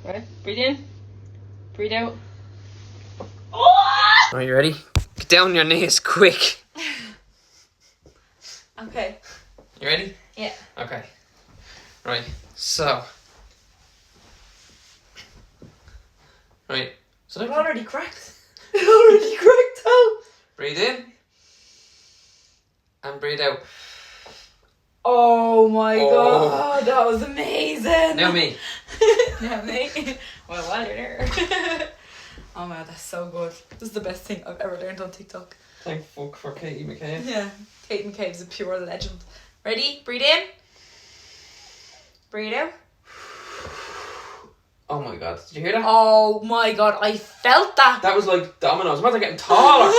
Right? Breathe in. Breathe out. Are you ready? Get down on your knees, quick. Okay. You ready? Yeah. Okay. Right, so. Right. So It already cracked. It already cracked out. breathe in. And breathe out. Oh my Oh. god, that was amazing. Now me. Now me. Well, while you're there. Oh my god, that's so good. This is the best thing I've ever learned on TikTok. Thank fuck for Katie McCabe. Yeah. Kate McCabe's a pure legend. Ready? Breathe in. Breathe out. Oh my god, did you hear that? Oh my god, I felt that. That was like dominoes. Imagine getting taller.